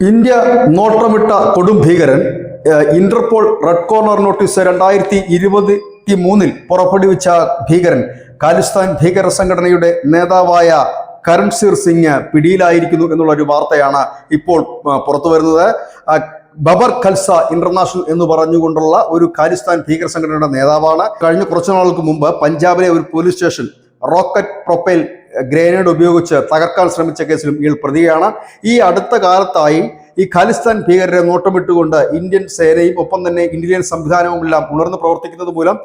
India നോട്ടമിട്ട കൊടും ഭീകരൻ Interpol red corner notice 2023 പുറപ്പെടുവിച്ച ഭീകരൻ ഖാലിസ്ഥാൻ ഭീകര സംഘടനയുടെ നേതാവായ കരൺസീർ സിംഗ് പിടിയിലായിരിക്കുന്നു എന്നുള്ള ഒരു വാർത്തയാണ് ഇപ്പോൾ പുറത്തു വരുന്നത്. ബബർ ഖൽസ ഇന്റർനാഷണൽ എന്ന് പറഞ്ഞുകൊണ്ടുള്ള ഒരു ഖാലിസ്ഥാൻ ഭീകര സംഘടനയുടെ നേതാവാണ്. കഴിഞ്ഞ കുറച്ചു നാളുകൾക്ക് മുമ്പ് പഞ്ചാബിലെ ഒരു police station rocket propyl grenade ഉപയോഗിച്ച് തകർക്കാൻ ശ്രമിച്ച കേസിലും ഇയാൾ പ്രതിയാണ്. ഈ അടുത്ത കാലത്തായി ഈ ഖാലിസ്ഥാൻ ഭീകരരെ നോട്ടമിട്ടുകൊണ്ട് ഇന്ത്യൻ സേനയും ഒപ്പം തന്നെ ഇന്ത്യൻ സംവിധാനവും എല്ലാം ഉണർന്ന് പ്രവർത്തിക്കുന്നത് മൂലം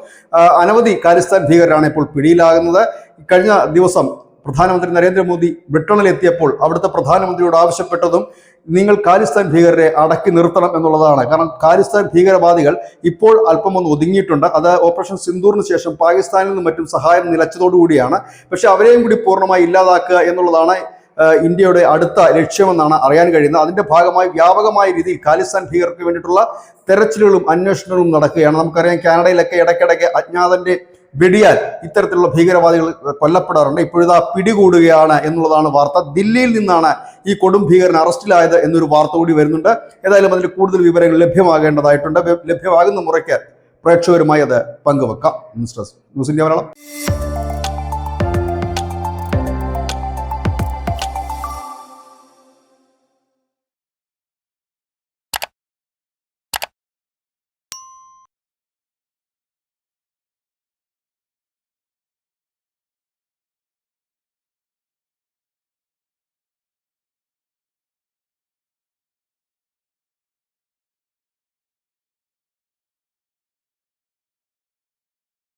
അനവധി ഖാലിസ്ഥാൻ ഭീകരരാണ് ഇപ്പോൾ പിടിയിലാകുന്നത്. കഴിഞ്ഞ ദിവസം പ്രധാനമന്ത്രി നരേന്ദ്രമോദി ബ്രിട്ടനിലെത്തിയപ്പോൾ അവിടുത്തെ പ്രധാനമന്ത്രിയോട് ആവശ്യപ്പെട്ടതും നിങ്ങൾ ഖാലിസ്ഥാൻ ഭീകരരെ അടക്കി നിർത്തണം എന്നുള്ളതാണ്. കാരണം ഖാലിസ്ഥാൻ ഭീകരവാദികൾ ഇപ്പോൾ അല്പം ഒന്ന് ഒതുങ്ങിയിട്ടുണ്ട്. അത് ഓപ്പറേഷൻ സിന്ദൂറിന് ശേഷം പാകിസ്ഥാനിൽ നിന്നും മറ്റും സഹായം നിലച്ചതോടുകൂടിയാണ്. പക്ഷെ അവരെയും കൂടി പൂർണ്ണമായി ഇല്ലാതാക്കുക എന്നുള്ളതാണ് ഇന്ത്യയുടെ അടുത്ത ലക്ഷ്യമെന്നാണ് അറിയാൻ കഴിയുന്നത്. അതിന്റെ ഭാഗമായി വ്യാപകമായ രീതിയിൽ ഖാലിസ്ഥാൻ ഭീകരർക്ക് വേണ്ടിയിട്ടുള്ള തെരച്ചിലുകളും അന്വേഷണവും നടക്കുകയാണ്. നമുക്കറിയാം, കാനഡയിലൊക്കെ ഇടയ്ക്കിടയ്ക്ക് അജ്ഞാതന്റെ വെടിയാൽ ഇത്തരത്തിലുള്ള ഭീകരവാദികൾ കൊല്ലപ്പെടാറുണ്ട്. ഇപ്പോഴിതാ പിടികൂടുകയാണ് എന്നുള്ളതാണ് വാർത്ത. ദില്ലിയിൽ നിന്നാണ് ഈ കൊടും ഭീകരൻ അറസ്റ്റിലായത് എന്നൊരു വാർത്ത കൂടി വരുന്നുണ്ട്. ഏതായാലും അതിൽ കൂടുതൽ വിവരങ്ങൾ ലഭ്യമാകേണ്ടതായിട്ടുണ്ട്. ലഭ്യമാകുന്ന മുറയ്ക്ക് പ്രേക്ഷകരുമായി അത് പങ്കുവെക്കാം. News India Malayalam.